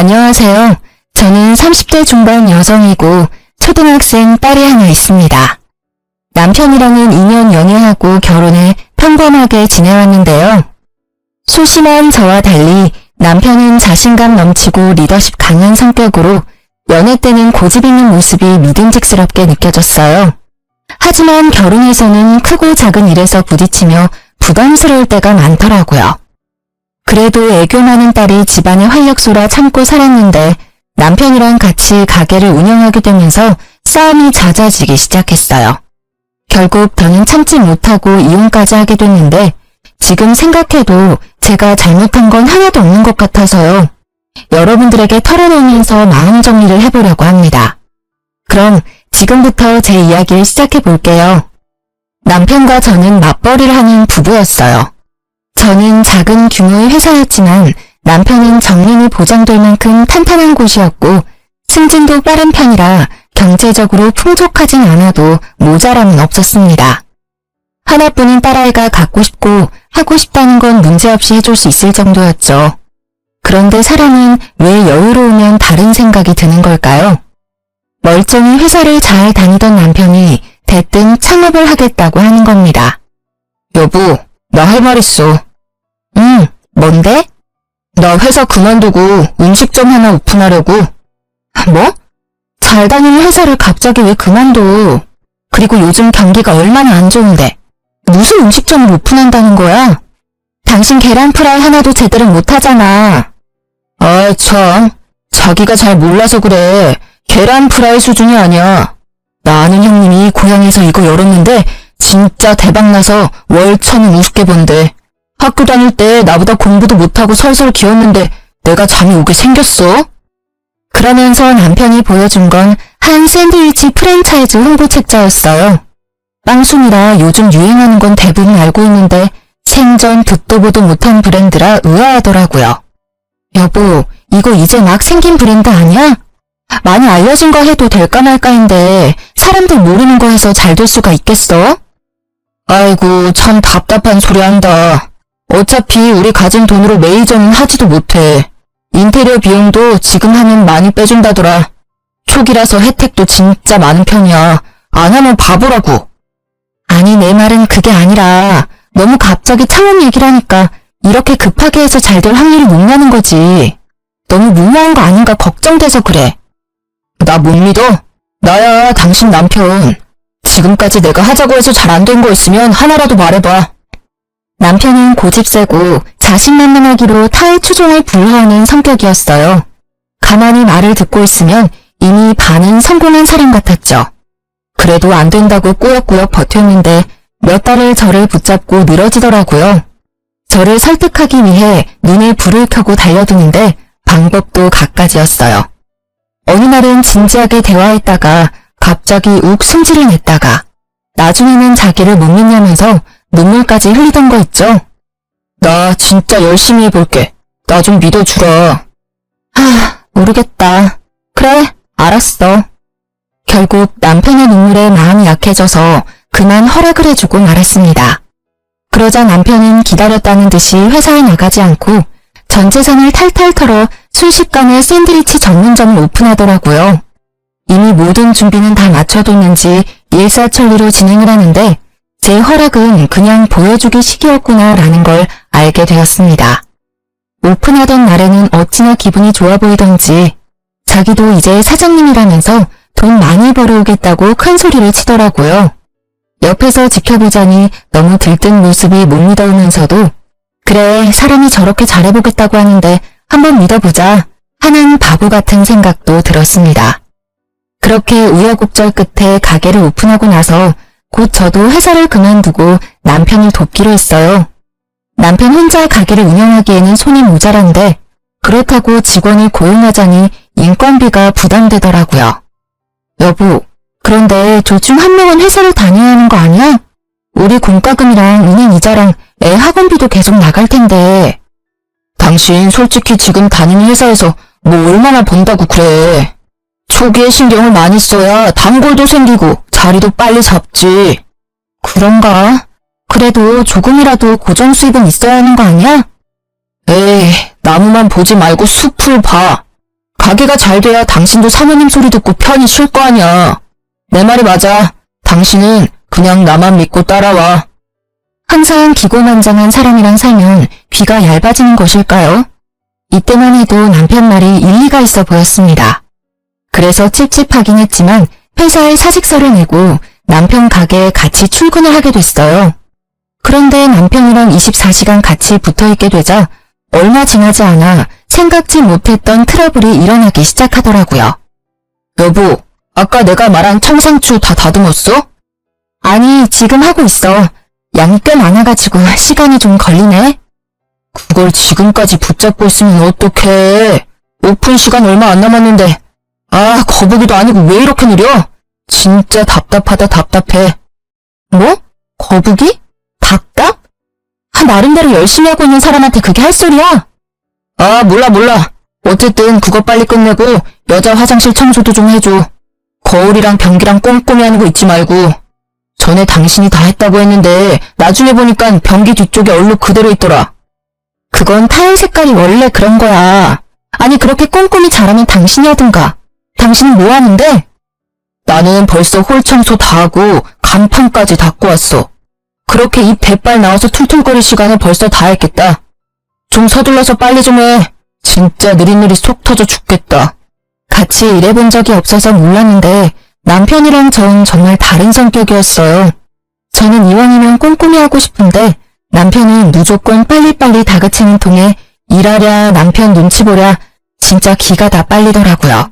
안녕하세요. 저는 30대 중반 여성이고 초등학생 딸이 하나 있습니다. 남편이랑은 2년 연애하고 결혼해 평범하게 지내왔는데요. 소심한 저와 달리 남편은 자신감 넘치고 리더십 강한 성격으로 연애 때는 고집 있는 모습이 믿음직스럽게 느껴졌어요. 하지만 결혼해서는 크고 작은 일에서 부딪히며 부담스러울 때가 많더라고요. 그래도 애교 많은 딸이 집안의 활력소라 참고 살았는데 남편이랑 같이 가게를 운영하게 되면서 싸움이 잦아지기 시작했어요. 결국 더는 참지 못하고 이혼까지 하게 됐는데 지금 생각해도 제가 잘못한 건 하나도 없는 것 같아서요. 여러분들에게 털어놓으면서 마음 정리를 해보려고 합니다. 그럼 지금부터 제 이야기를 시작해 볼게요. 남편과 저는 맞벌이를 하는 부부였어요. 저는 작은 규모의 회사였지만 남편은 정년이 보장될 만큼 탄탄한 곳이었고 승진도 빠른 편이라 경제적으로 풍족하진 않아도 모자람은 없었습니다. 하나뿐인 딸아이가 갖고 싶고 하고 싶다는 건 문제없이 해줄 수 있을 정도였죠. 그런데 사람은 왜 여유로우면 다른 생각이 드는 걸까요? 멀쩡히 회사를 잘 다니던 남편이 대뜸 창업을 하겠다고 하는 겁니다. 여보, 나 할 말 있어. 뭔데? 나 회사 그만두고 음식점 하나 오픈하려고. 뭐? 잘 다니는 회사를 갑자기 왜 그만둬? 그리고 요즘 경기가 얼마나 안 좋은데 무슨 음식점을 오픈한다는 거야? 당신 계란 프라이 하나도 제대로 못하잖아. 아이 참, 자기가 잘 몰라서 그래. 계란 프라이 수준이 아니야. 나 아는 형님이 고향에서 이거 열었는데 진짜 대박나서 월 1,000은 우습게 번대. 학교 다닐 때 나보다 공부도 못하고 설설 기었는데 내가 잠이 오게 생겼어? 그러면서 남편이 보여준 건 한 샌드위치 프랜차이즈 홍보 책자였어요. 빵순이라 요즘 유행하는 건 대부분 알고 있는데 생전 듣도 보도 못한 브랜드라 의아하더라고요. 여보, 이거 이제 막 생긴 브랜드 아니야? 많이 알려진 거 해도 될까 말까인데 사람들 모르는 거 해서 잘 될 수가 있겠어? 아이고 참 답답한 소리 한다. 어차피 우리 가진 돈으로 매니저는 하지도 못해. 인테리어 비용도 지금 하면 많이 빼준다더라. 초기라서 혜택도 진짜 많은 편이야. 안 하면 바보라고. 아니 내 말은 그게 아니라 너무 갑자기 창업 얘기를 하니까 이렇게 급하게 해서 잘 될 확률이 높냐는 거지. 너무 무모한 거 아닌가 걱정돼서 그래. 나 못 믿어? 나야 당신 남편. 지금까지 내가 하자고 해서 잘 안 된 거 있으면 하나라도 말해봐. 남편은 고집세고 자신만만하기로 타의 추종을 불허하는 성격이었어요. 가만히 말을 듣고 있으면 이미 반은 성공한 사람 같았죠. 그래도 안 된다고 꾸역꾸역 버텼는데 몇 달을 저를 붙잡고 늘어지더라고요. 저를 설득하기 위해 눈에 불을 켜고 달려드는데 방법도 갖가지였어요. 어느 날은 진지하게 대화했다가 갑자기 욱 승질을 냈다가 나중에는 자기를 못 믿냐면서 눈물까지 흘리던 거 있죠? 나 진짜 열심히 해볼게. 나 좀 믿어주라. 모르겠다. 그래, 알았어. 결국 남편의 눈물에 마음이 약해져서 그만 허락을 해주고 말았습니다. 그러자 남편은 기다렸다는 듯이 회사에 나가지 않고 전 재산을 탈탈 털어 순식간에 샌드위치 전문점을 오픈하더라고요. 이미 모든 준비는 다 마쳐뒀는지 일사천리로 진행을 하는데 제 허락은 그냥 보여주기 식이었구나 라는 걸 알게 되었습니다. 오픈하던 날에는 어찌나 기분이 좋아 보이던지 자기도 이제 사장님이라면서 돈 많이 벌어오겠다고 큰 소리를 치더라고요. 옆에서 지켜보자니 너무 들뜬 모습이 못 믿어오면서도 그래 사람이 저렇게 잘해보겠다고 하는데 한번 믿어보자 하는 바보 같은 생각도 들었습니다. 그렇게 우여곡절 끝에 가게를 오픈하고 나서 곧 저도 회사를 그만두고 남편을 돕기로 했어요. 남편 혼자 가게를 운영하기에는 손이 모자란데 그렇다고 직원을 고용하자니 인건비가 부담되더라고요. 여보, 그런데 둘 중 한 명은 회사를 다녀야 하는 거 아니야? 우리 공과금이랑 은행 이자랑 애 학원비도 계속 나갈 텐데. 당신 솔직히 지금 다니는 회사에서 뭐 얼마나 번다고 그래. 초기에 신경을 많이 써야 단골도 생기고 자리도 빨리 잡지. 그런가? 그래도 조금이라도 고정 수입은 있어야 하는 거 아니야? 에이, 나무만 보지 말고 숲을 봐. 가게가 잘 돼야 당신도 사모님 소리 듣고 편히 쉴 거 아니야. 내 말이 맞아. 당신은 그냥 나만 믿고 따라와. 항상 기고만장한 사람이랑 살면 귀가 얇아지는 것일까요? 이때만 해도 남편 말이 일리가 있어 보였습니다. 그래서 찝찝하긴 했지만 회사에 사직서를 내고 남편 가게에 같이 출근을 하게 됐어요. 그런데 남편이랑 24시간 같이 붙어있게 되자 얼마 지나지 않아 생각지 못했던 트러블이 일어나기 시작하더라고요. 여보, 아까 내가 말한 청상추 다 다듬었어? 아니, 지금 하고 있어. 양이 꽤 많아가지고 시간이 좀 걸리네. 그걸 지금까지 붙잡고 있으면 어떡해. 오픈 시간 얼마 안 남았는데. 아, 거북이도 아니고 왜 이렇게 느려? 진짜 답답하다 답답해. 뭐? 거북이? 답답? 나름대로 열심히 하고 있는 사람한테 그게 할 소리야? 아, 몰라. 어쨌든 그거 빨리 끝내고 여자 화장실 청소도 좀 해줘. 거울이랑 변기랑 꼼꼼히 하는 거 잊지 말고. 전에 당신이 다 했다고 했는데 나중에 보니까 변기 뒤쪽에 얼룩 그대로 있더라. 그건 타일 색깔이 원래 그런 거야. 아니 그렇게 꼼꼼히 잘하면 당신이 하든가. 당신은 뭐 하는데? 나는 벌써 홀 청소 다 하고 간판까지 닦고 왔어. 그렇게 입 대빨 나와서 툴툴거릴 시간을 벌써 다 했겠다. 좀 서둘러서 빨리 좀 해. 진짜 느릿느릿 속 터져 죽겠다. 같이 일해본 적이 없어서 몰랐는데 남편이랑 전 정말 다른 성격이었어요. 저는 이왕이면 꼼꼼히 하고 싶은데 남편은 무조건 빨리빨리 다그치는 통에 일하랴 남편 눈치 보랴 진짜 기가 다 빨리더라고요.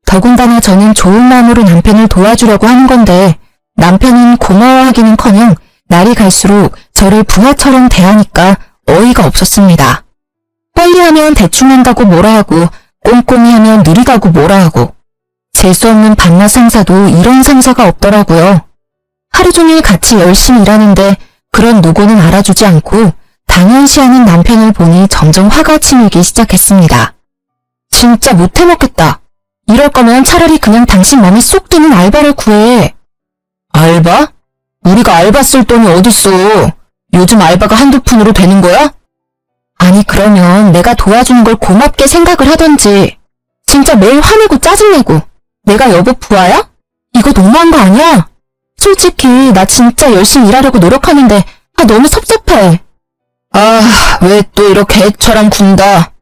더군다나 저는 좋은 마음으로 남편을 도와주려고 하는 건데 남편은 고마워하기는커녕 날이 갈수록 저를 부하처럼 대하니까 어이가 없었습니다. 빨리 하면 대충 한다고 뭐라 하고 꼼꼼히 하면 느리다고 뭐라 하고 재수없는 반나 상사도 이런 상사가 없더라고요. 하루 종일 같이 열심히 일하는데 그런 노고는 알아주지 않고 당연시하는 남편을 보니 점점 화가 치밀기 시작했습니다. 진짜 못해먹겠다. 이럴 거면 차라리 그냥 당신 맘에 쏙 드는 알바를 구해. 알바? 우리가 알바 쓸 돈이 어딨어. 요즘 알바가 한두 푼으로 되는 거야? 아니 그러면 내가 도와주는 걸 고맙게 생각을 하던지. 진짜 매일 화내고 짜증내고 내가 여보 부하야? 이거 너무한 거 아니야? 솔직히 나 진짜 열심히 일하려고 노력하는데 너무 섭섭해. 아, 왜 또 이렇게 애처럼 군다.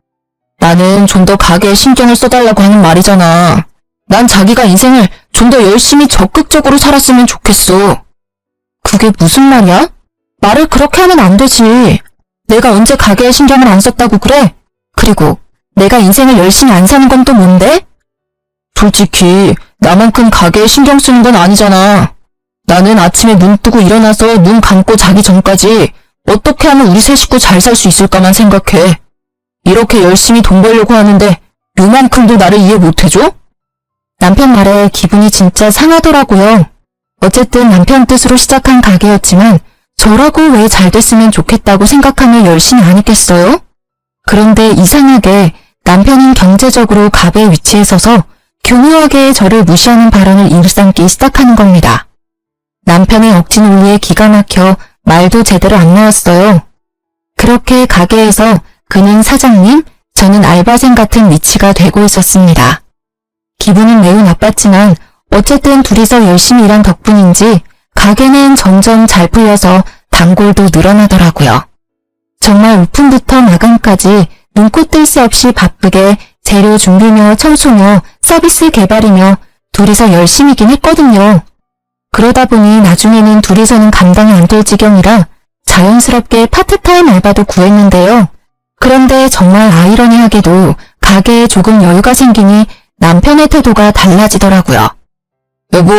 나는 좀 더 가게에 신경을 써달라고 하는 말이잖아. 난 자기가 인생을 좀 더 열심히 적극적으로 살았으면 좋겠어. 그게 무슨 말이야? 말을 그렇게 하면 안 되지. 내가 언제 가게에 신경을 안 썼다고 그래? 그리고 내가 인생을 열심히 안 사는 건 또 뭔데? 솔직히 나만큼 가게에 신경 쓰는 건 아니잖아. 나는 아침에 눈 뜨고 일어나서 눈 감고 자기 전까지 어떻게 하면 우리 세 식구 잘 살 수 있을까만 생각해. 이렇게 열심히 돈 벌려고 하는데 요만큼도 나를 이해 못해줘? 남편 말에 기분이 진짜 상하더라고요. 어쨌든 남편 뜻으로 시작한 가게였지만 저라고 왜 잘 됐으면 좋겠다고 생각하며 열심히 안 했겠어요? 그런데 이상하게 남편은 경제적으로 갑의 위치에 서서 교묘하게 저를 무시하는 발언을 일삼기 시작하는 겁니다. 남편의 억지 논리에 기가 막혀 말도 제대로 안 나왔어요. 그렇게 가게에서 그는 사장님, 저는 알바생 같은 위치가 되고 있었습니다. 기분은 매우 나빴지만 어쨌든 둘이서 열심히 일한 덕분인지 가게는 점점 잘 풀려서 단골도 늘어나더라고요. 정말 오픈부터 마감까지 눈코 뜰 새 없이 바쁘게 재료 준비며 청소며 서비스 개발이며 둘이서 열심히긴 했거든요. 그러다 보니 나중에는 둘이서는 감당이 안 될 지경이라 자연스럽게 파트타임 알바도 구했는데요. 그런데 정말 아이러니하게도 가게에 조금 여유가 생기니 남편의 태도가 달라지더라고요. 여보,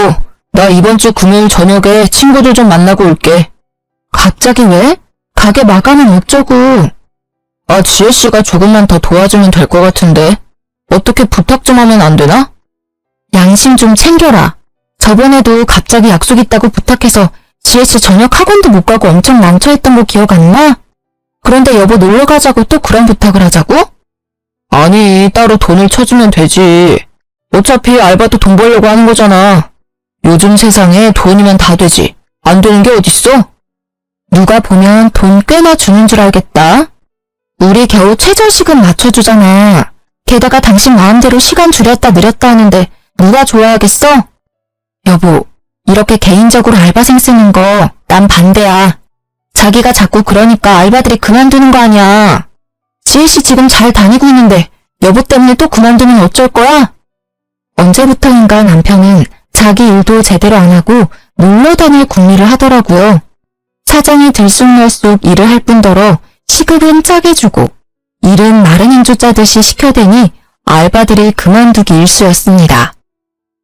나 이번 주 금요일 저녁에 친구들 좀 만나고 올게. 갑자기 왜? 가게 마감은 어쩌고. 아, 지혜씨가 조금만 더 도와주면 될 것 같은데. 어떻게 부탁 좀 하면 안 되나? 양심 좀 챙겨라. 저번에도 갑자기 약속 있다고 부탁해서 지혜씨 저녁 학원도 못 가고 엄청 난처했던 거 기억 안 나? 그런데 여보 놀러 가자고 또 그런 부탁을 하자고? 아니, 따로 돈을 쳐주면 되지. 어차피 알바도 돈 벌려고 하는 거잖아. 요즘 세상에 돈이면 다 되지. 안 되는 게 어딨어? 누가 보면 돈 꽤나 주는 줄 알겠다. 우리 겨우 최저시급 맞춰주잖아. 게다가 당신 마음대로 시간 줄였다 늘렸다 하는데 누가 좋아하겠어? 여보, 이렇게 개인적으로 알바생 쓰는 거 난 반대야. 자기가 자꾸 그러니까 알바들이 그만두는 거 아니야. 지혜씨 지금 잘 다니고 있는데 여보 때문에 또 그만두면 어쩔 거야? 언제부터인가 남편은 자기 일도 제대로 안 하고 놀러 다닐 궁리를 하더라고요. 사장이 들쑥날쑥 일을 할 뿐더러 시급은 짜게 주고 일은 마른 행주 짜듯이 시켜대니 알바들이 그만두기 일쑤였습니다.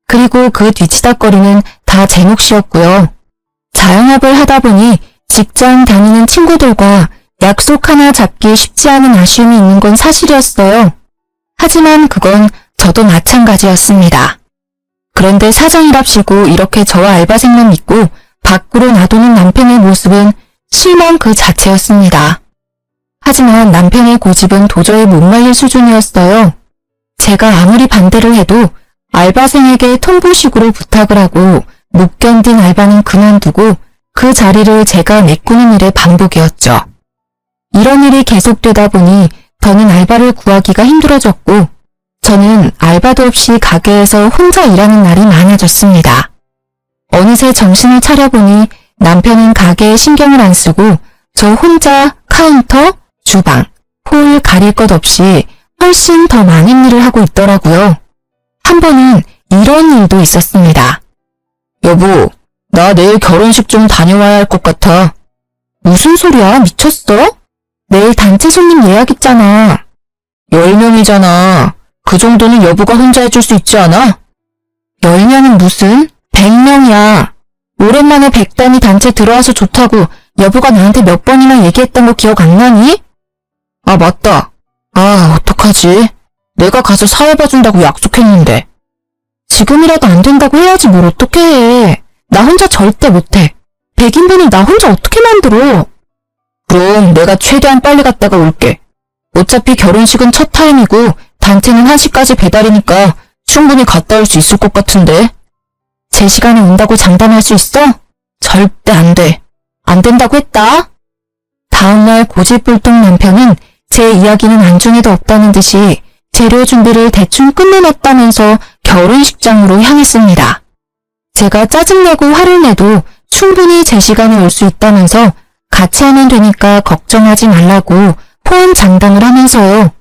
그리고 그 뒤치다거리는 다 제 몫이었고요. 자영업을 하다 보니 직장 다니는 친구들과 약속 하나 잡기 쉽지 않은 아쉬움이 있는 건 사실이었어요. 하지만 그건 저도 마찬가지였습니다. 그런데 사장이랍시고 이렇게 저와 알바생만 믿고 밖으로 놔두는 남편의 모습은 실망 그 자체였습니다. 하지만 남편의 고집은 도저히 못 말릴 수준이었어요. 제가 아무리 반대를 해도 알바생에게 통보식으로 부탁을 하고 못 견딘 알바는 그만두고 그 자리를 제가 메꾸는 일의 반복이었죠. 이런 일이 계속되다 보니 더는 알바를 구하기가 힘들어졌고 저는 알바도 없이 가게에서 혼자 일하는 날이 많아졌습니다. 어느새 정신을 차려보니 남편은 가게에 신경을 안 쓰고 저 혼자 카운터, 주방, 홀 가릴 것 없이 훨씬 더 많은 일을 하고 있더라고요. 한 번은 이런 일도 있었습니다. 여보, 나 내일 결혼식 좀 다녀와야 할 것 같아. 무슨 소리야? 미쳤어? 내일 단체 손님 예약 있잖아. 10명이잖아. 그 정도는 여보가 혼자 해줄 수 있지 않아? 10명은 무슨? 100명이야. 오랜만에 100단위 단체 들어와서 좋다고 여보가 나한테 몇 번이나 얘기했던 거 기억 안 나니? 아, 맞다. 아, 어떡하지? 내가 가서 사회 봐준다고 약속했는데. 지금이라도 안 된다고 해야지 뭘 어떻게 해. 나 혼자 절대 못해. 100인분을 나 혼자 어떻게 만들어? 그럼 내가 최대한 빨리 갔다가 올게. 어차피 결혼식은 첫 타임이고 단체는 1시까지 배달이니까 충분히 갔다 올 수 있을 것 같은데. 제 시간에 온다고 장담할 수 있어? 절대 안 돼. 안 된다고 했다. 다음날 고집불통 남편은 제 이야기는 안중에도 없다는 듯이 재료 준비를 대충 끝내놨다면서 결혼식장으로 향했습니다. 제가 짜증내고 화를 내도 충분히 제 시간에 올 수 있다면서 같이 하면 되니까 걱정하지 말라고 호언장담을 하면서요.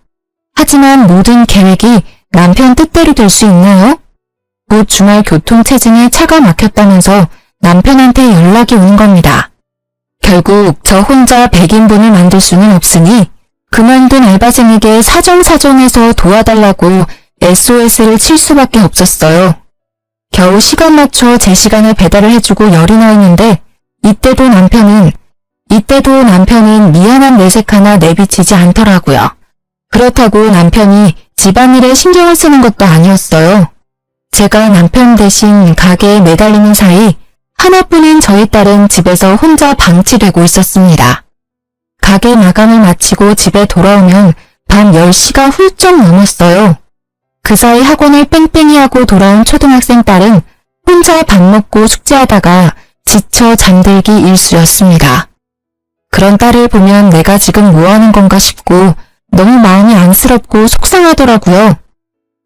하지만 모든 계획이 남편 뜻대로 될 수 있나요? 곧 주말 교통체증에 차가 막혔다면서 남편한테 연락이 오는 겁니다. 결국 저 혼자 100인분을 만들 수는 없으니 그만둔 알바생에게 사정사정해서 도와달라고 SOS를 칠 수밖에 없었어요. 겨우 시간 맞춰 제 시간에 배달을 해주고 열이 나 있는데 이때도 남편은 미안한 내색 하나 내비치지 않더라고요. 그렇다고 남편이 집안일에 신경을 쓰는 것도 아니었어요. 제가 남편 대신 가게에 매달리는 사이 하나뿐인 저희 딸은 집에서 혼자 방치되고 있었습니다. 가게 마감을 마치고 집에 돌아오면 밤 10시가 훌쩍 넘었어요. 그 사이 학원을 뺑뺑이 하고 돌아온 초등학생 딸은 혼자 밥 먹고 숙제하다가 지쳐 잠들기 일쑤였습니다. 그런 딸을 보면 내가 지금 뭐하는 건가 싶고 너무 마음이 안쓰럽고 속상하더라고요.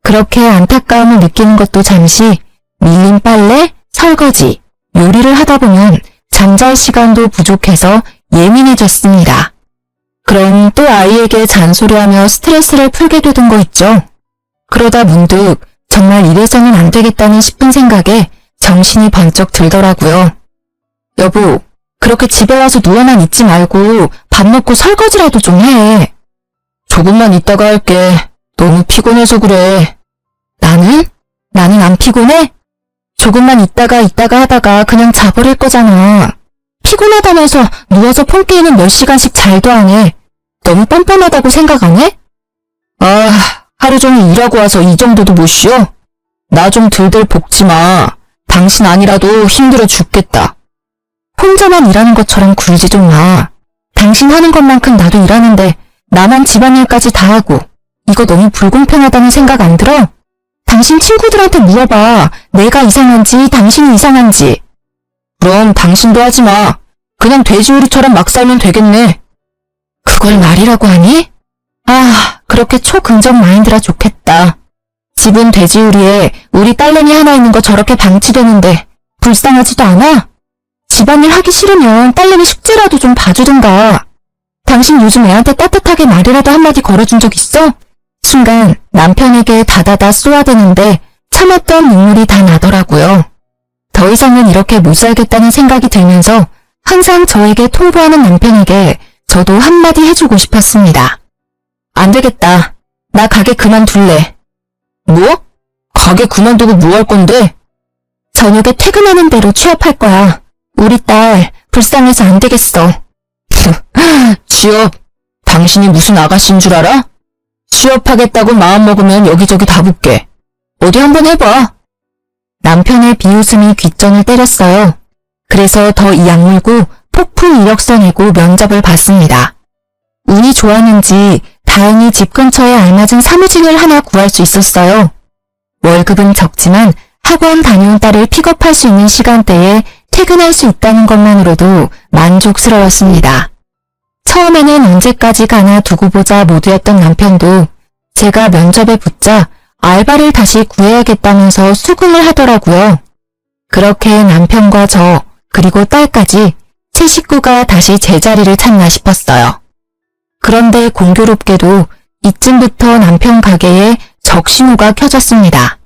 그렇게 안타까움을 느끼는 것도 잠시 밀린 빨래, 설거지, 요리를 하다 보면 잠잘 시간도 부족해서 예민해졌습니다. 그럼 또 아이에게 잔소리하며 스트레스를 풀게 되던 거 있죠. 그러다 문득 정말 이래서는 안 되겠다는 싶은 생각에 정신이 번쩍 들더라고요. 여보, 그렇게 집에 와서 누워만 있지 말고 밥 먹고 설거지라도 좀 해. 조금만 있다가 할게. 너무 피곤해서 그래. 나는 안 피곤해? 조금만 있다가 하다가 그냥 자버릴 거잖아. 피곤하다면서 누워서 폰 게임은 몇 시간씩 잘도 안 해. 너무 뻔뻔하다고 생각 안 해? 아, 하루 종일 일하고 와서 이 정도도 못 쉬어? 나 좀 들들 볶지 마. 당신 아니라도 힘들어 죽겠다. 혼자만 일하는 것처럼 굴지 좀 마. 당신 하는 것만큼 나도 일하는데 나만 집안일까지 다 하고 이거 너무 불공평하다는 생각 안 들어? 당신 친구들한테 물어봐. 내가 이상한지 당신이 이상한지. 그럼 당신도 하지 마. 그냥 돼지우리처럼 막 살면 되겠네. 그걸 말이라고 하니? 그렇게 초긍정 마인드라 좋겠다. 집은 돼지우리에 우리 딸내미 하나 있는 거 저렇게 방치되는데 불쌍하지도 않아? 집안일 하기 싫으면 딸내미 숙제라도 좀 봐주든가. 당신 요즘 애한테 따뜻하게 말이라도 한마디 걸어준 적 있어? 순간 남편에게 다다다 쏘아대는데 참았던 눈물이 다 나더라고요. 더 이상은 이렇게 못 살겠다는 생각이 들면서 항상 저에게 통보하는 남편에게 저도 한마디 해주고 싶었습니다. 안 되겠다. 나 가게 그만둘래. 뭐? 가게 그만두고 뭐 할 건데? 저녁에 퇴근하는 대로 취업할 거야. 우리 딸 불쌍해서 안 되겠어. 취업? 당신이 무슨 아가씨인 줄 알아? 취업하겠다고 마음먹으면 여기저기 다 붙게. 어디 한번 해봐. 남편의 비웃음이 귓전을 때렸어요. 그래서 더 이 악물고 폭풍 이력서 내고 면접을 봤습니다. 운이 좋았는지 다행히 집 근처에 알맞은 사무직을 하나 구할 수 있었어요. 월급은 적지만 학원 다녀온 딸을 픽업할 수 있는 시간대에 퇴근할 수 있다는 것만으로도 만족스러웠습니다. 처음에는 언제까지 가나 두고 보자 모두였던 남편도 제가 면접에 붙자 알바를 다시 구해야겠다면서 수긍을 하더라고요. 그렇게 남편과 저 그리고 딸까지 세 식구가 다시 제자리를 찾나 싶었어요. 그런데 공교롭게도 이쯤부터 남편 가게에 적신호가 켜졌습니다.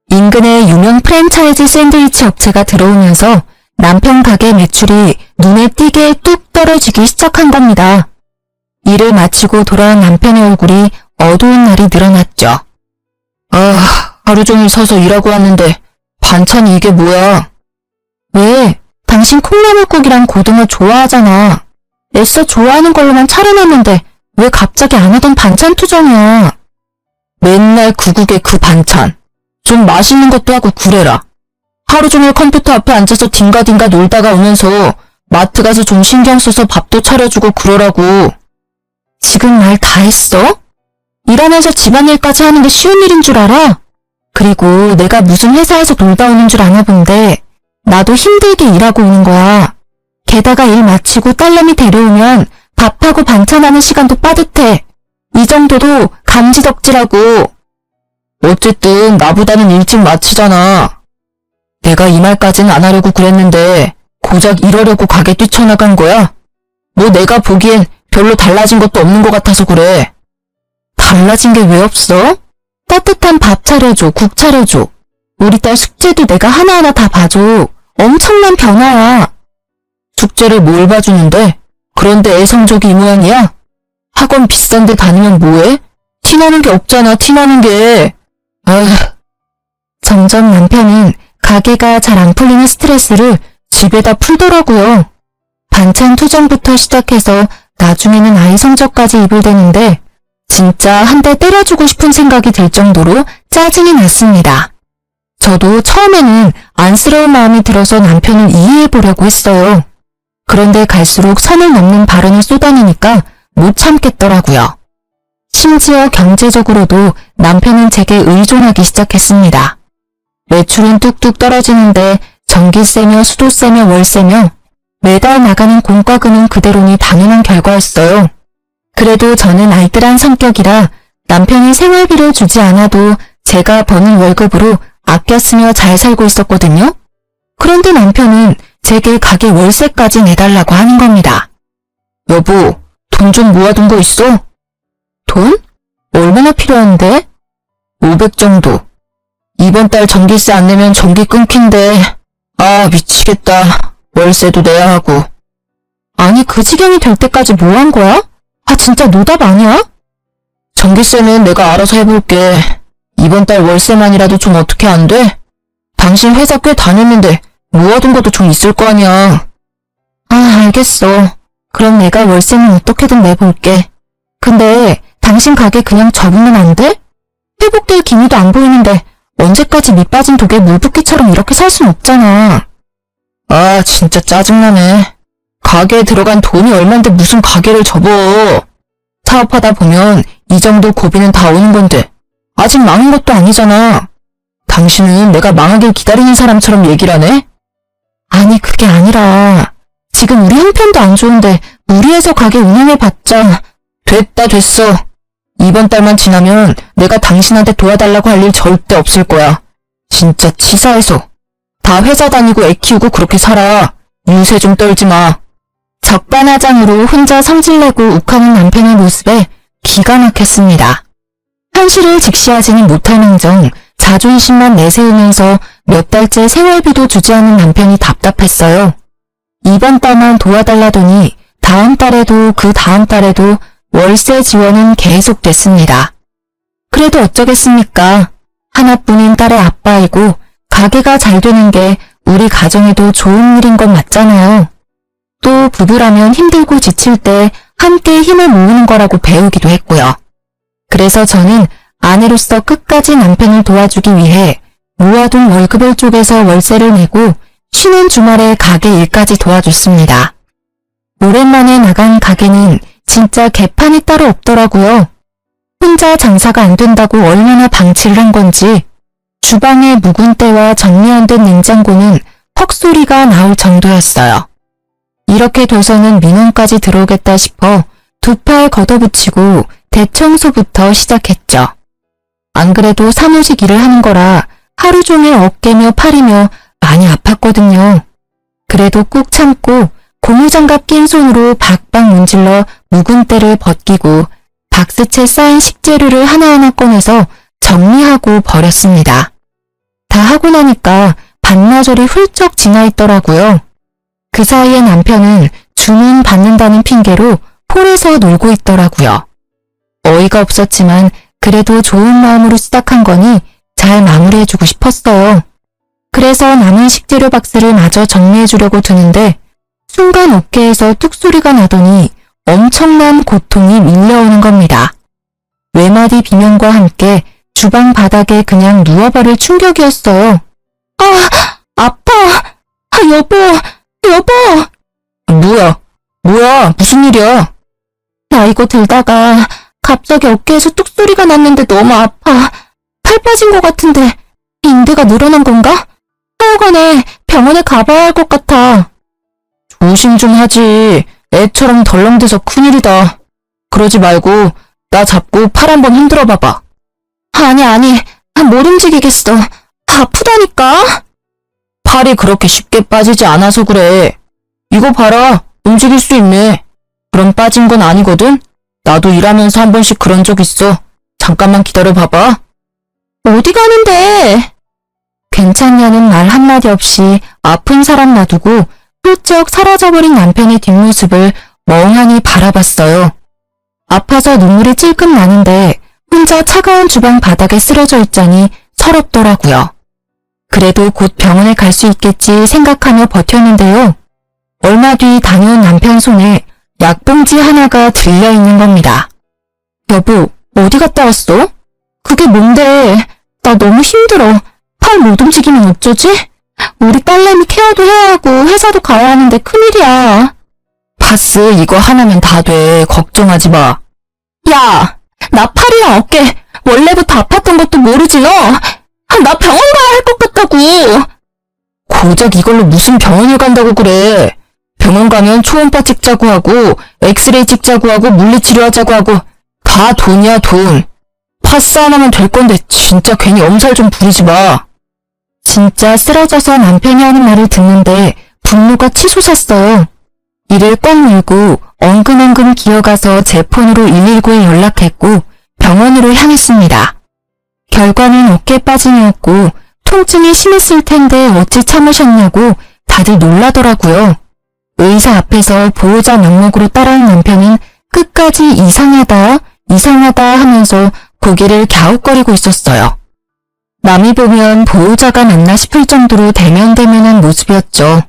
인근의 유명 프랜차이즈 샌드위치 업체가 들어오면서 남편 가게 매출이 눈에 띄게 뚝 떨어지기 시작한 겁니다. 일을 마치고 돌아온 남편의 얼굴이 어두운 날이 늘어났죠. 하루 종일 서서 일하고 왔는데 반찬이 이게 뭐야? 왜? 당신 콩나물국이랑 고등어 좋아하잖아. 애써 좋아하는 걸로만 차려놨는데 왜 갑자기 안 하던 반찬 투정이야? 맨날 그 국에 그 반찬. 좀 맛있는 것도 하고 그래라. 하루 종일 컴퓨터 앞에 앉아서 딩가딩가 놀다가 오면서 마트 가서 좀 신경 써서 밥도 차려주고 그러라고. 지금 말 다 했어? 일하면서 집안일까지 하는 게 쉬운 일인 줄 알아? 그리고 내가 무슨 회사에서 놀다 오는 줄 아나 본데 나도 힘들게 일하고 오는 거야. 게다가 일 마치고 딸내미 데려오면 밥하고 반찬하는 시간도 빠듯해. 이 정도도 감지덕지라고. 어쨌든 나보다는 일찍 마치잖아. 내가 이 말까지는 안 하려고 그랬는데 고작 이러려고 가게 뛰쳐나간 거야? 뭐 내가 보기엔 별로 달라진 것도 없는 것 같아서 그래. 달라진 게 왜 없어? 따뜻한 밥 차려줘, 국 차려줘. 우리 딸 숙제도 내가 하나하나 다 봐줘. 엄청난 변화야. 숙제를 뭘 봐주는데? 그런데 애 성적이 이 모양이야? 학원 비싼데 다니면 뭐해? 티나는 게 없잖아, 티나는 게. 점점 남편은 가게가 잘 안 풀리는 스트레스를 집에다 풀더라고요. 반찬 투정부터 시작해서 나중에는 아이 성적까지 입을 대는데 진짜 한 대 때려주고 싶은 생각이 들 정도로 짜증이 났습니다. 저도 처음에는 안쓰러운 마음이 들어서 남편을 이해해보려고 했어요. 그런데 갈수록 선을 넘는 발언을 쏟아내니까 못 참겠더라고요. 심지어 경제적으로도 남편은 제게 의존하기 시작했습니다. 매출은 뚝뚝 떨어지는데 전기세며 수도세며 월세며 매달 나가는 공과금은 그대로니 당연한 결과였어요. 그래도 저는 알뜰한 성격이라 남편이 생활비를 주지 않아도 제가 버는 월급으로 아껴 쓰며 잘 살고 있었거든요. 그런데 남편은 제게 가게 월세까지 내달라고 하는 겁니다. 여보, 돈 좀 모아둔 거 있어? 돈? 얼마나 필요한데? 500 정도. 이번 달 전기세 안 내면 전기 끊긴대. 미치겠다. 월세도 내야 하고. 아니 그 지경이 될 때까지 뭐 한 거야? 진짜 노답 아니야? 전기세는 내가 알아서 해볼게. 이번 달 월세만이라도 좀 어떻게 안 돼? 당신 회사 꽤 다녔는데 모아둔 것도 좀 있을 거 아니야. 알겠어. 그럼 내가 월세는 어떻게든 내볼게. 근데 당신 가게 그냥 접으면 안 돼? 회복될 기미도 안 보이는데 언제까지 밑 빠진 독에 물 붓기처럼 이렇게 살 순 없잖아. 진짜 짜증나네. 가게에 들어간 돈이 얼만데 무슨 가게를 접어. 사업하다 보면 이 정도 고비는 다 오는 건데 아직 망한 것도 아니잖아. 당신은 내가 망하길 기다리는 사람처럼 얘기를 하네? 아니 그게 아니라 지금 우리 형편도 안 좋은데 무리해서 가게 운영해봤자 됐다 됐어. 이번 달만 지나면 내가 당신한테 도와달라고 할 일 절대 없을 거야. 진짜 치사해서. 다 회사 다니고 애 키우고 그렇게 살아. 유세 좀 떨지 마. 적반하장으로 혼자 성질내고 욱하는 남편의 모습에 기가 막혔습니다. 현실을 직시하지는 못할 망정 자존심만 내세우면서 몇 달째 생활비도 주지 않은 남편이 답답했어요. 이번 달만 도와달라더니 다음 달에도 그 다음 달에도 월세 지원은 계속됐습니다. 그래도 어쩌겠습니까? 하나뿐인 딸의 아빠이고 가게가 잘 되는 게 우리 가정에도 좋은 일인 건 맞잖아요. 또 부부라면 힘들고 지칠 때 함께 힘을 모으는 거라고 배우기도 했고요. 그래서 저는 아내로서 끝까지 남편을 도와주기 위해 모아둔 월급을 쪼개서 월세를 내고 쉬는 주말에 가게 일까지 도와줬습니다. 오랜만에 나간 가게는 진짜 개판이 따로 없더라고요. 혼자 장사가 안 된다고 얼마나 방치를 한 건지 주방에 묵은 때와 정리 안 된 냉장고는 헉소리가 나올 정도였어요. 이렇게 돼서는 민원까지 들어오겠다 싶어 두 팔 걷어붙이고 대청소부터 시작했죠. 안 그래도 사무직 일을 하는 거라 하루 종일 어깨며 팔이며 많이 아팠거든요. 그래도 꾹 참고 고무장갑 낀 손으로 박박 문질러 묵은 때를 벗기고 박스채 쌓인 식재료를 하나하나 꺼내서 정리하고 버렸습니다. 다 하고 나니까 반나절이 훌쩍 지나 있더라고요. 그 사이에 남편은 주문 받는다는 핑계로 홀에서 놀고 있더라고요. 어이가 없었지만 그래도 좋은 마음으로 시작한 거니 잘 마무리해주고 싶었어요. 그래서 남은 식재료 박스를 마저 정리해주려고 드는데 순간 어깨에서 뚝소리가 나더니 엄청난 고통이 밀려오는 겁니다. 외마디 비명과 함께 주방 바닥에 그냥 누워버릴 충격이었어요. 아파! 여보! 뭐야? 무슨 일이야? 나 이거 들다가 갑자기 어깨에서 뚝소리가 났는데 너무 아파. 팔 빠진 것 같은데 인대가 늘어난 건가? 하여간에 병원에 가봐야 할 것 같아. 조심 좀 하지. 애처럼 덜렁대서 큰일이다. 그러지 말고 나 잡고 팔 한번 흔들어 봐봐. 아니, 못 움직이겠어. 아프다니까? 팔이 그렇게 쉽게 빠지지 않아서 그래. 이거 봐라. 움직일 수 있네. 그럼 빠진 건 아니거든? 나도 일하면서 한 번씩 그런 적 있어. 잠깐만 기다려 봐봐. 어디 가는데? 괜찮냐는 말 한마디 없이 아픈 사람 놔두고 훌쩍 사라져버린 남편의 뒷모습을 멍하니 바라봤어요. 아파서 눈물이 찔끔 나는데 혼자 차가운 주방 바닥에 쓰러져 있자니 서럽더라고요. 그래도 곧 병원에 갈 수 있겠지 생각하며 버텼는데요. 얼마 뒤 다녀온 남편 손에 약봉지 하나가 들려있는 겁니다. 여보, 어디 갔다 왔어? 그게 뭔데? 나 너무 힘들어. 팔 못 움직이면 어쩌지? 우리 딸내미 케어도 해야 하고 회사도 가야 하는데 큰일이야. 파스 이거 하나면 다 돼. 걱정하지 마. 야, 나 팔이랑 어깨 원래부터 아팠던 것도 모르지 너? 나 병원 가야 할 것 같다고. 고작 이걸로 무슨 병원을 간다고 그래. 병원 가면 초음파 찍자고 하고 엑스레이 찍자고 하고 물리치료하자고 하고 다 돈이야 돈. 파스 하나면 될 건데 진짜 괜히 엄살 좀 부리지 마. 진짜 쓰러져서 남편이 하는 말을 듣는데 분노가 치솟았어요. 이를 꽉 물고 엉금엉금 기어가서 제 폰으로 119에 연락했고 병원으로 향했습니다. 결과는 어깨 빠짐이었고 통증이 심했을 텐데 어찌 참으셨냐고 다들 놀라더라고요. 의사 앞에서 보호자 명목으로 따라온 남편은 끝까지 이상하다 하면서 고개를 갸웃거리고 있었어요. 남이 보면 보호자가 맞나 싶을 정도로 대면대면한 모습이었죠.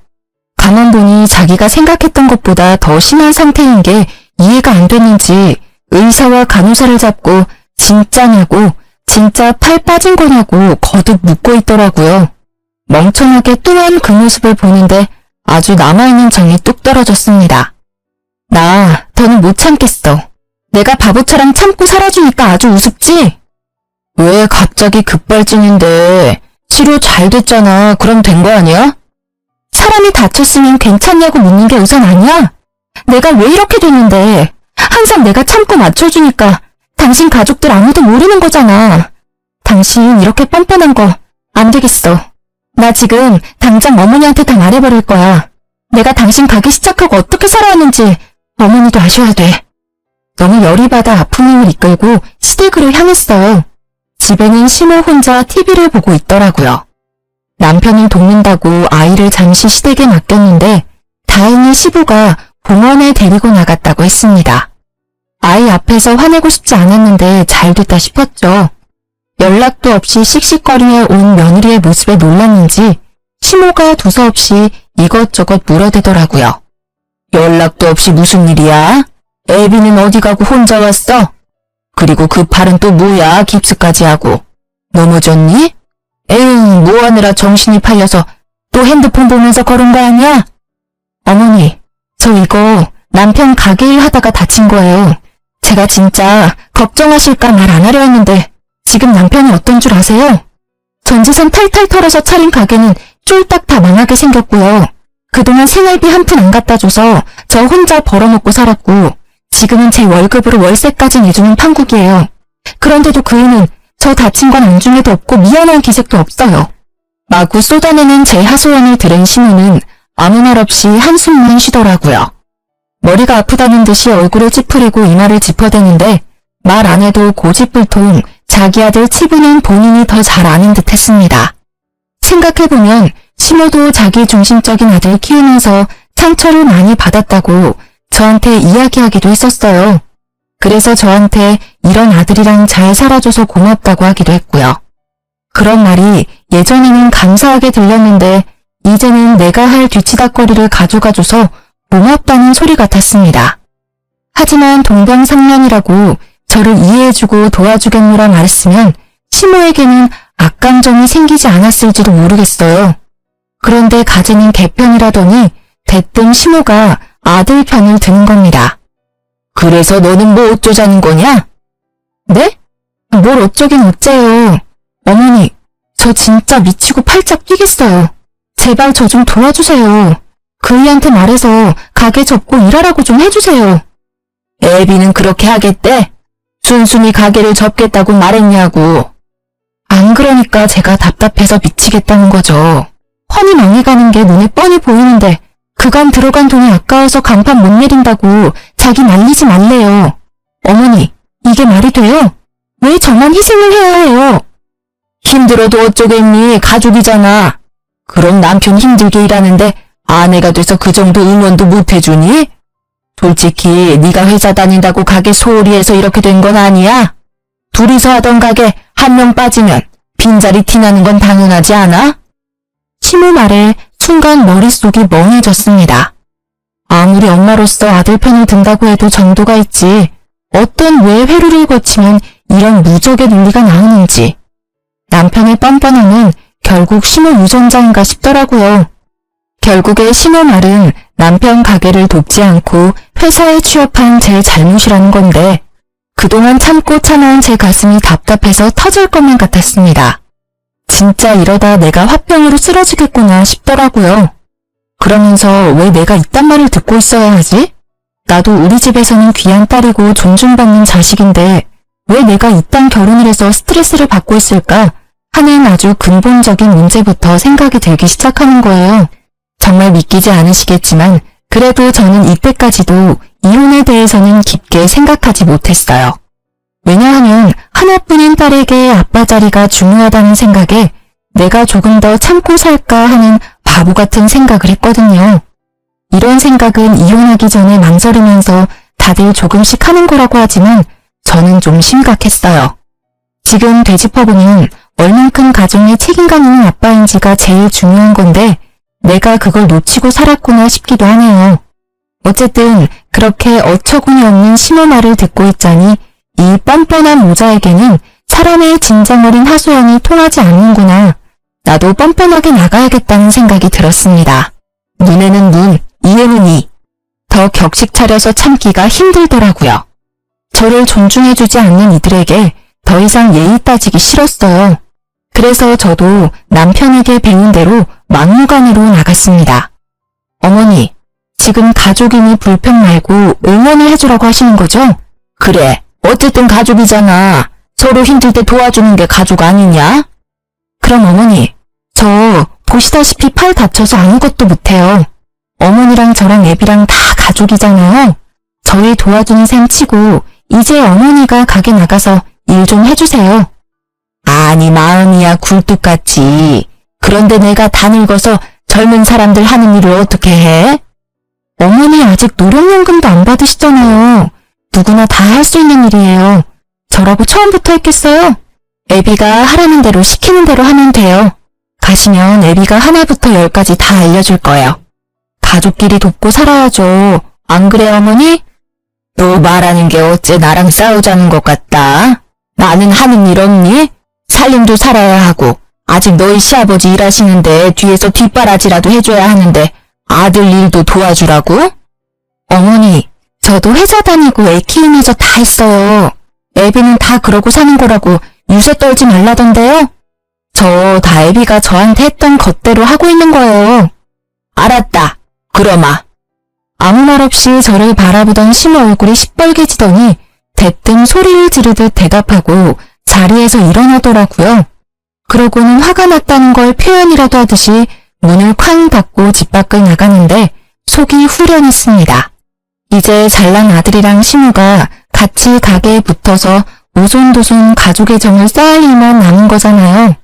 가만 보니 자기가 생각했던 것보다 더 심한 상태인 게 이해가 안 됐는지 의사와 간호사를 잡고 진짜냐고 진짜 팔 빠진 거냐고 거듭 묻고 있더라고요. 멍청하게 또한 그 모습을 보는데 아주 남아있는 정이 뚝 떨어졌습니다. 나 더는 못 참겠어. 내가 바보처럼 참고 살아주니까 아주 우습지? 왜 갑자기 급발진인데 치료 잘 됐잖아. 그럼 된 거 아니야? 사람이 다쳤으면 괜찮냐고 묻는 게 우선 아니야? 내가 왜 이렇게 됐는데 항상 내가 참고 맞춰주니까 당신 가족들 아무도 모르는 거잖아. 당신 이렇게 뻔뻔한 거 안 되겠어. 나 지금 당장 어머니한테 다 말해버릴 거야. 내가 당신 가게 시작하고 어떻게 살아왔는지 어머니도 아셔야 돼. 너무 열이 받아 아픔을 이끌고 시댁으로 향했어요. 집에는 시모 혼자 TV를 보고 있더라고요. 남편을 돕는다고 아이를 잠시 시댁에 맡겼는데 다행히 시부가 공원에 데리고 나갔다고 했습니다. 아이 앞에서 화내고 싶지 않았는데 잘 됐다 싶었죠. 연락도 없이 씩씩거리며 온 며느리의 모습에 놀랐는지 시모가 두서없이 이것저것 물어대더라고요. 연락도 없이 무슨 일이야? 애비는 어디 가고 혼자 왔어? 그리고 그 팔은 또 뭐야? 깁스까지 하고. 넘어졌니? 에휴, 뭐 하느라 정신이 팔려서 또 핸드폰 보면서 걸은 거 아니야? 어머니, 저 이거 남편 가게 일 하다가 다친 거예요. 제가 진짜 걱정하실까 말 안 하려 했는데 지금 남편이 어떤 줄 아세요? 전재산 탈탈 털어서 차린 가게는 쫄딱 다 망하게 생겼고요. 그동안 생활비 한 푼 안 갖다 줘서 저 혼자 벌어먹고 살았고 지금은 제 월급으로 월세까지 내주는 판국이에요. 그런데도 그이는 저 다친 건 안중에도 없고 미안한 기색도 없어요. 마구 쏟아내는 제 하소연을 들은 시모는 아무 말 없이 한숨만 쉬더라고요. 머리가 아프다는 듯이 얼굴을 찌푸리고 이마를 짚어대는데 말 안 해도 고집불통 자기 아들 치부는 본인이 더 잘 아는 듯 했습니다. 생각해보면 시모도 자기 중심적인 아들 키우면서 상처를 많이 받았다고 저한테 이야기하기도 했었어요. 그래서 저한테 이런 아들이랑 잘 살아줘서 고맙다고 하기도 했고요. 그런 말이 예전에는 감사하게 들렸는데 이제는 내가 할 뒤치다꺼리를 가져가줘서 고맙다는 소리 같았습니다. 하지만 동병상련이라고 저를 이해해주고 도와주겠노라 말했으면 시모에게는 악감정이 생기지 않았을지도 모르겠어요. 그런데 가지는 개편이라더니 대뜸 시모가 아들 편을 드는 겁니다. 그래서 너는 뭐 어쩌자는 거냐? 네? 뭘 어쩌긴 어째요. 어머니, 저 진짜 미치고 팔짝 뛰겠어요. 제발 저 좀 도와주세요. 그이한테 말해서 가게 접고 일하라고 좀 해주세요. 애비는 그렇게 하겠대? 순순히 가게를 접겠다고 말했냐고. 안 그러니까 제가 답답해서 미치겠다는 거죠. 훤히 망해가는 게 눈에 뻔히 보이는데 그간 들어간 돈이 아까워서 간판 못 내린다고 자기 말리지 말래요. 어머니, 이게 말이 돼요? 왜 저만 희생을 해야 해요? 힘들어도 어쩌겠니? 가족이잖아. 그럼 남편 힘들게 일하는데 아내가 돼서 그 정도 응원도 못 해주니? 솔직히 네가 회사 다닌다고 가게 소홀히 해서 이렇게 된 건 아니야? 둘이서 하던 가게 한 명 빠지면 빈자리 티나는 건 당연하지 않아? 시모 말에 순간 머릿속이 멍해졌습니다. 아무리 엄마로서 아들 편을 든다고 해도 정도가 있지 어떤 왜 회류를 거치면 이런 무적의 논리가 나오는지. 남편의 뻔뻔함은 결국 시모 유전자인가 싶더라고요. 결국에 시모 말은 남편 가게를 돕지 않고 회사에 취업한 제 잘못이라는 건데 그동안 참고 참아온 제 가슴이 답답해서 터질 것만 같았습니다. 진짜 이러다 내가 화병으로 쓰러지겠구나 싶더라고요. 그러면서 왜 내가 이딴 말을 듣고 있어야 하지? 나도 우리 집에서는 귀한 딸이고 존중받는 자식인데 왜 내가 이딴 결혼을 해서 스트레스를 받고 있을까 하는 아주 근본적인 문제부터 생각이 들기 시작하는 거예요. 정말 믿기지 않으시겠지만 그래도 저는 이때까지도 이혼에 대해서는 깊게 생각하지 못했어요. 왜냐하면 하나뿐인 딸에게 아빠 자리가 중요하다는 생각에 내가 조금 더 참고 살까 하는 바보 같은 생각을 했거든요. 이런 생각은 이혼하기 전에 망설이면서 다들 조금씩 하는 거라고 하지만 저는 좀 심각했어요. 지금 되짚어보면 얼만큼 가정에 책임감 있는 아빠인지가 제일 중요한 건데 내가 그걸 놓치고 살았구나 싶기도 하네요. 어쨌든 그렇게 어처구니 없는 심호 말을 듣고 있자니 이 뻔뻔한 모자에게는 사람의 진정 어린 하소연이 통하지 않는구나. 나도 뻔뻔하게 나가야겠다는 생각이 들었습니다. 눈에는 눈, 이에는 이. 더 격식 차려서 참기가 힘들더라고요. 저를 존중해주지 않는 이들에게 더 이상 예의 따지기 싫었어요. 그래서 저도 남편에게 배운 대로 막무가내로 나갔습니다. 어머니, 지금 가족이니 불평 말고 응원을 해주라고 하시는 거죠? 그래, 어쨌든 가족이잖아. 서로 힘들 때 도와주는 게 가족 아니냐? 그럼 어머니, 저 보시다시피 팔 다쳐서 아무것도 못해요. 어머니랑 저랑 애비랑 다 가족이잖아요. 저희 도와주는 셈 치고 이제 어머니가 가게 나가서 일 좀 해주세요. 아니 마음이야 굴뚝같이. 그런데 내가 다 늙어서 젊은 사람들 하는 일을 어떻게 해? 어머니 아직 노령연금도 안 받으시잖아요. 누구나 다 할 수 있는 일이에요. 저라고 처음부터 했겠어요? 애비가 하라는 대로 시키는 대로 하면 돼요. 가시면 애비가 하나부터 열까지 다 알려줄 거예요. 가족끼리 돕고 살아야죠. 안 그래요, 어머니? 너 말하는 게 어째 나랑 싸우자는 것 같다. 나는 하는 일 없니? 살림도 살아야 하고 아직 너희 시아버지 일하시는데 뒤에서 뒷바라지라도 해줘야 하는데 아들 일도 도와주라고? 어머니, 저도 회사 다니고 애 키우면서 다 했어요. 애비는 다 그러고 사는 거라고 유세 떨지 말라던데요? 저 다 애비가 저한테 했던 것대로 하고 있는 거예요. 알았다. 그러마. 아무 말 없이 저를 바라보던 심우 얼굴이 시뻘개지더니 대뜸 소리를 지르듯 대답하고 자리에서 일어나더라고요. 그러고는 화가 났다는 걸 표현이라도 하듯이 문을 쾅 닫고 집 밖을 나가는데 속이 후련했습니다. 이제 잘난 아들이랑 심우가 같이 가게에 붙어서 오손도손 가족의 정을 쌓을 일만 남은 거잖아요.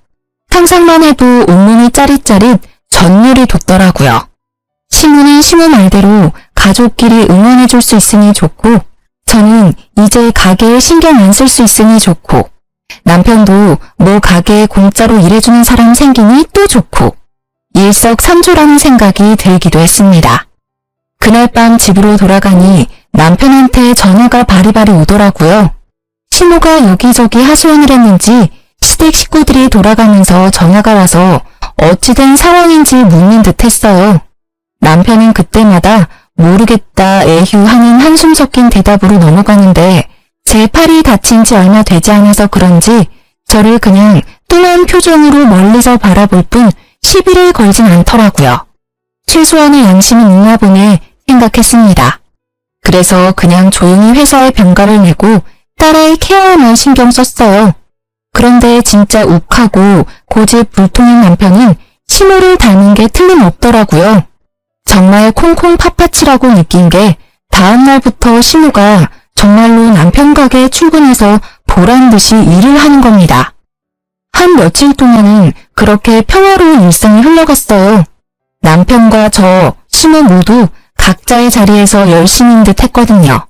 상상만 해도 온몸이 짜릿짜릿 전율이 돋더라고요. 심우는 심우 말대로 가족끼리 응원해줄 수 있으니 좋고 저는 이제 가게에 신경 안 쓸 수 있으니 좋고 남편도 뭐 가게에 공짜로 일해주는 사람 생기니 또 좋고 일석삼조라는 생각이 들기도 했습니다. 그날 밤 집으로 돌아가니 남편한테 전화가 바리바리 오더라고요. 심우가 여기저기 하소연을 했는지 시댁 식구들이 돌아가면서 전화가 와서 어찌된 상황인지 묻는 듯 했어요. 남편은 그때마다 모르겠다 애휴하는 한숨 섞인 대답으로 넘어가는데 제 팔이 다친 지 얼마 되지 않아서 그런지 저를 그냥 뚱한 표정으로 멀리서 바라볼 뿐 시비를 걸진 않더라고요. 최소한의 양심은 있나 보네 생각했습니다. 그래서 그냥 조용히 회사에 병가를 내고 딸의 케어만 신경 썼어요. 그런데 진짜 욱하고 고집불통인 남편은 심우를 닮은 게 틀림없더라고요. 정말 콩콩 팥팥이라고 느낀 게 다음 날부터 심우가 정말로 남편 가게에 출근해서 보란 듯이 일을 하는 겁니다. 한 며칠 동안은 그렇게 평화로운 일상이 흘러갔어요. 남편과 저, 심우 모두 각자의 자리에서 열심인 듯 했거든요.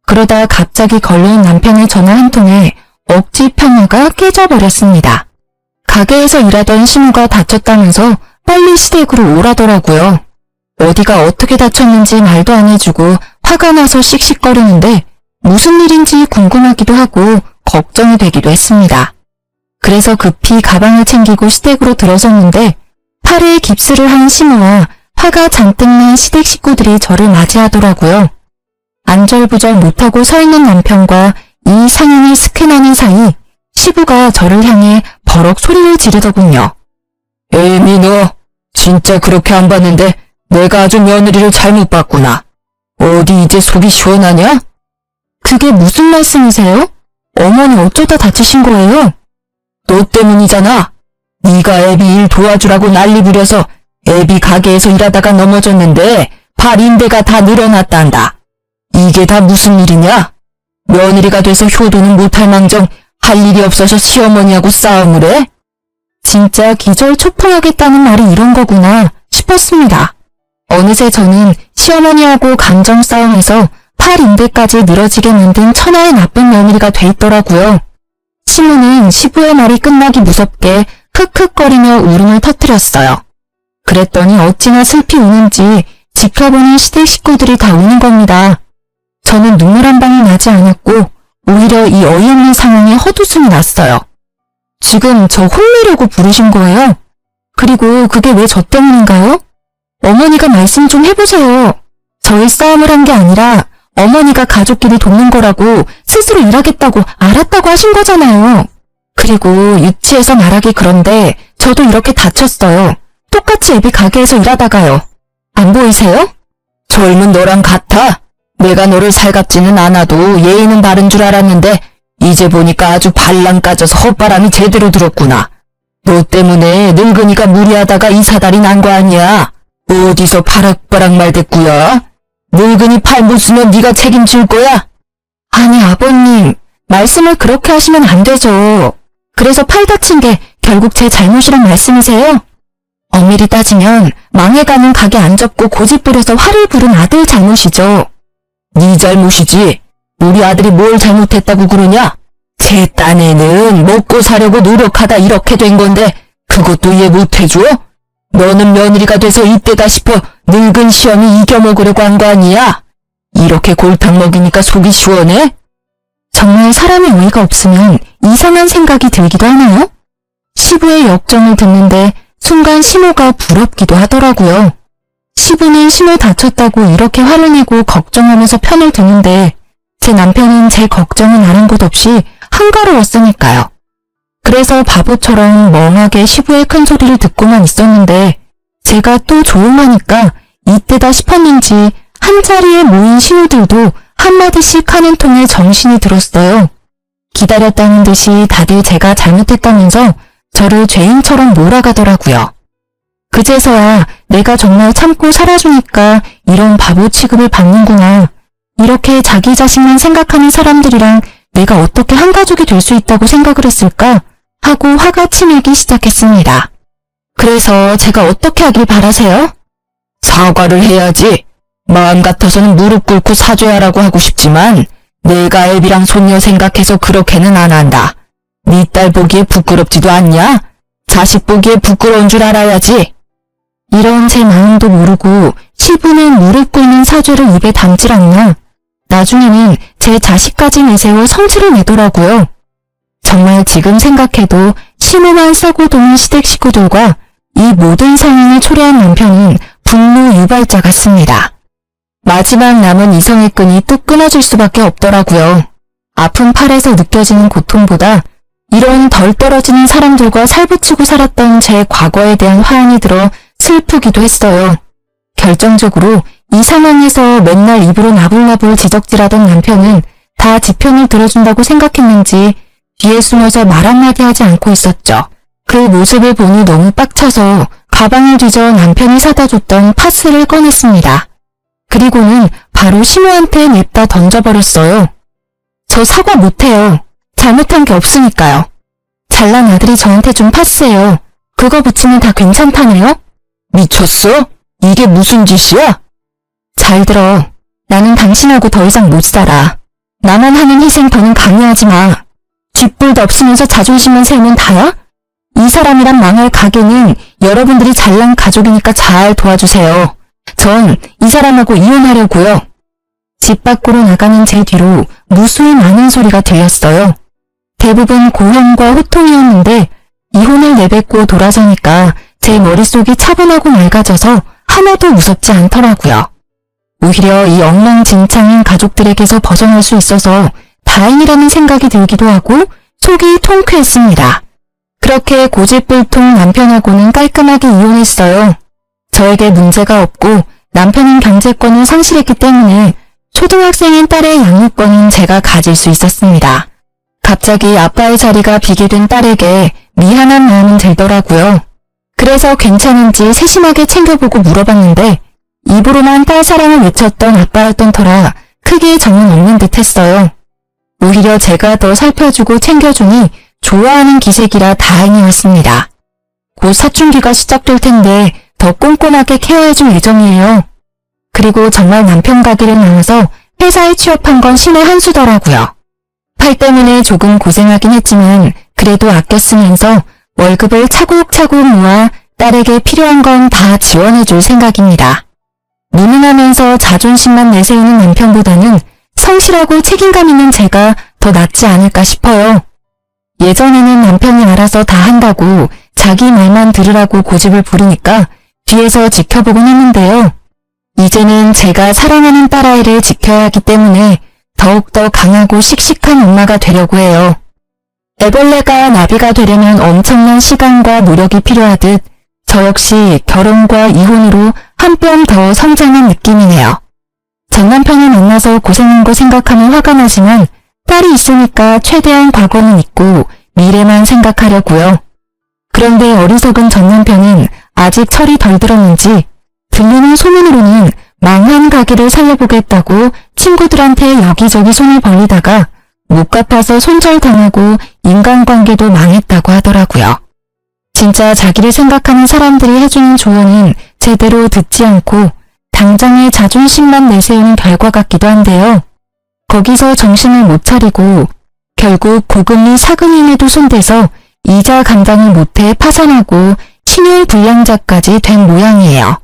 그러다 갑자기 걸려온 남편의 전화 한 통에 억지 평화가 깨져버렸습니다. 가게에서 일하던 심우가 다쳤다면서 빨리 시댁으로 오라더라고요. 어디가 어떻게 다쳤는지 말도 안 해주고 화가 나서 씩씩거리는데 무슨 일인지 궁금하기도 하고 걱정이 되기도 했습니다. 그래서 급히 가방을 챙기고 시댁으로 들어섰는데 팔에 깁스를 한 심우와 화가 잔뜩 난 시댁 식구들이 저를 맞이하더라고요. 안절부절 못하고 서 있는 남편과 이 상황을 스캔하는 사이 시부가 저를 향해 버럭 소리를 지르더군요. 에이미 너 진짜 그렇게 안 봤는데 내가 아주 며느리를 잘못 봤구나. 어디 이제 속이 시원하냐? 그게 무슨 말씀이세요? 어머니 어쩌다 다치신 거예요? 너 때문이잖아. 네가 애비 일 도와주라고 난리 부려서 애비 가게에서 일하다가 넘어졌는데 발 인대가 다 늘어났단다. 이게 다 무슨 일이냐? 며느리가 돼서 효도는 못할 망정 할 일이 없어서 시어머니하고 싸움을 해? 진짜 기절초풍하겠다는 말이 이런 거구나 싶었습니다. 어느새 저는 시어머니하고 감정 싸움에서 팔 인대까지 늘어지게 만든 천하의 나쁜 며느리가 돼 있더라고요. 시무는 시부의 말이 끝나기 무섭게 흑흑거리며 울음을 터뜨렸어요. 그랬더니 어찌나 슬피 우는지 지켜보는 시댁 식구들이 다 우는 겁니다. 저는 눈물 한 방울 나지 않았고 오히려 이 어이없는 상황에 헛웃음이 났어요. 지금 저 혼내려고 부르신 거예요? 그리고 그게 왜 저 때문인가요? 어머니가 말씀 좀 해보세요. 저희 싸움을 한 게 아니라 어머니가 가족끼리 돕는 거라고 스스로 일하겠다고 알았다고 하신 거잖아요. 그리고 유치해서 말하기 그런데 저도 이렇게 다쳤어요. 똑같이 애비 가게에서 일하다가요. 안 보이세요? 젊은 너랑 같아? 내가 너를 살갑지는 않아도 예의는 바른 줄 알았는데 이제 보니까 아주 발랑 까져서 헛바람이 제대로 들었구나. 너 때문에 늙은이가 무리하다가 이 사달이 난 거 아니야? 어디서 바락바락 말댔구야? 늙은이 팔 못 쓰면 네가 책임질 거야? 아니, 아버님, 말씀을 그렇게 하시면 안 되죠. 그래서 팔 다친 게 결국 제 잘못이란 말씀이세요? 엄밀히 따지면 망해가는 가게 안 접고 고집 부려서 화를 부른 아들 잘못이죠. 네 잘못이지. 우리 아들이 뭘 잘못했다고 그러냐? 제 딴에는 먹고 사려고 노력하다 이렇게 된 건데 그것도 이해 못해줘? 너는 며느리가 돼서 이때다 싶어 늙은 시험이 이겨먹으려고 한 거 아니야? 이렇게 골탕 먹이니까 속이 시원해? 정말 사람의 어이가 없으면 이상한 생각이 들기도 하나요? 시부의 역정을 듣는데 순간 시모가 부럽기도 하더라고요. 시부는 시모 다쳤다고 이렇게 화를 내고 걱정하면서 편을 드는데 제 남편은 제 걱정은 아랑곳 없이 한가로웠으니까요. 그래서 바보처럼 멍하게 시부의 큰 소리를 듣고만 있었는데 제가 또 조용하니까 이때다 싶었는지 한자리에 모인 신우들도 한마디씩 하는 통에 정신이 들었어요. 기다렸다는 듯이 다들 제가 잘못했다면서 저를 죄인처럼 몰아가더라고요. 그제서야 내가 정말 참고 살아주니까 이런 바보 취급을 받는구나. 이렇게 자기 자신만 생각하는 사람들이랑 내가 어떻게 한 가족이 될 수 있다고 생각을 했을까 하고 화가 치밀기 시작했습니다. 그래서 제가 어떻게 하길 바라세요? 사과를 해야지. 마음 같아서는 무릎 꿇고 사죄하라고 하고 싶지만 내가 애비랑 손녀 생각해서 그렇게는 안 한다. 네 딸 보기에 부끄럽지도 않냐? 자식 보기에 부끄러운 줄 알아야지. 이런 제 마음도 모르고 시부는 무릎 꿇는 사죄를 입에 담질 않나. 나중에는 제 자식까지 내세워 성질을 내더라고요. 정말 지금 생각해도 시모만 썰고 도는 시댁 식구들과 이 모든 상황을 초래한 남편은 분노 유발자 같습니다. 마지막 남은 이성의 끈이 뚝 끊어질 수밖에 없더라고요. 아픈 팔에서 느껴지는 고통보다 이런 덜 떨어지는 사람들과 살붙이고 살았던 제 과거에 대한 화환이 들어 슬프기도 했어요. 결정적으로 이 상황에서 맨날 입으로 나불나불 지적질하던 남편은 다 지 편을 들어준다고 생각했는지 뒤에 숨어서 말 한마디 하지 않고 있었죠. 그 모습을 보니 너무 빡쳐서 가방을 뒤져 남편이 사다 줬던 파스를 꺼냈습니다. 그리고는 바로 시모한테 냅다 던져버렸어요. 저 사과 못해요. 잘못한 게 없으니까요. 잘난 아들이 저한테 준 파스예요. 그거 붙이면 다 괜찮다네요? 미쳤어? 이게 무슨 짓이야? 잘 들어. 나는 당신하고 더 이상 못 살아. 나만 하는 희생 더는 강요하지 마. 뒷불도 없으면서 자존심만 세우면 다야? 이 사람이란 망할 가게는 여러분들이 잘난 가족이니까 잘 도와주세요. 전 이 사람하고 이혼하려고요. 집 밖으로 나가는 제 뒤로 무수히 많은 소리가 들렸어요. 대부분 고형과 호통이었는데 이혼을 내뱉고 돌아서니까 제 머릿속이 차분하고 맑아져서 하나도 무섭지 않더라고요. 오히려 이 엉망진창인 가족들에게서 벗어날 수 있어서 다행이라는 생각이 들기도 하고 속이 통쾌했습니다. 그렇게 고집불통 남편하고는 깔끔하게 이혼했어요. 저에게 문제가 없고 남편은 경제권을 상실했기 때문에 초등학생인 딸의 양육권은 제가 가질 수 있었습니다. 갑자기 아빠의 자리가 비게 된 딸에게 미안한 마음은 들더라고요. 그래서 괜찮은지 세심하게 챙겨보고 물어봤는데 입으로만 딸 사랑을 외쳤던 아빠였던 터라 크게 정은 없는 듯 했어요. 오히려 제가 더 살펴주고 챙겨주니 좋아하는 기색이라 다행이었습니다. 곧 사춘기가 시작될 텐데 더 꼼꼼하게 케어해줄 예정이에요. 그리고 정말 남편 가기를 나와서 회사에 취업한 건 신의 한 수더라고요. 팔 때문에 조금 고생하긴 했지만 그래도 아껴 쓰면서 월급을 차곡차곡 모아 딸에게 필요한 건 다 지원해줄 생각입니다. 무능하면서 자존심만 내세우는 남편보다는 성실하고 책임감 있는 제가 더 낫지 않을까 싶어요. 예전에는 남편이 알아서 다 한다고 자기 말만 들으라고 고집을 부리니까 뒤에서 지켜보곤 했는데요. 이제는 제가 사랑하는 딸아이를 지켜야 하기 때문에 더욱더 강하고 씩씩한 엄마가 되려고 해요. 애벌레가 나비가 되려면 엄청난 시간과 노력이 필요하듯 저 역시 결혼과 이혼으로 한 뼘 더 성장한 느낌이네요. 전 남편을 만나서 고생한 거 생각하면 화가 나지만 딸이 있으니까 최대한 과거는 잊고 미래만 생각하려고요. 그런데 어리석은 전 남편은 아직 철이 덜 들었는지 들리는 소문으로는 망한 가게를 살려보겠다고 친구들한테 여기저기 손을 벌리다가 못 갚아서 손절당하고 인간관계도 망했다고 하더라고요. 진짜 자기를 생각하는 사람들이 해주는 조언은 제대로 듣지 않고 당장의 자존심만 내세우는 결과 같기도 한데요. 거기서 정신을 못 차리고 결국 고금리 사금융에도 손대서 이자 감당을 못해 파산하고 신용 불량자까지 된 모양이에요.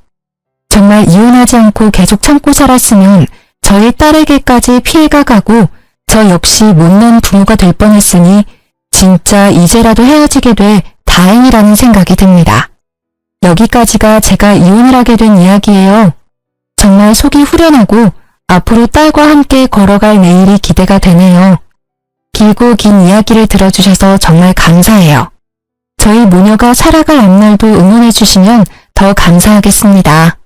정말 이혼하지 않고 계속 참고 살았으면 저희 딸에게까지 피해가 가고 저 역시 못난 부모가 될 뻔했으니 진짜 이제라도 헤어지게 돼 다행이라는 생각이 듭니다. 여기까지가 제가 이혼을 하게 된 이야기예요. 정말 속이 후련하고 앞으로 딸과 함께 걸어갈 내일이 기대가 되네요. 길고 긴 이야기를 들어주셔서 정말 감사해요. 저희 모녀가 살아갈 앞날도 응원해주시면 더 감사하겠습니다.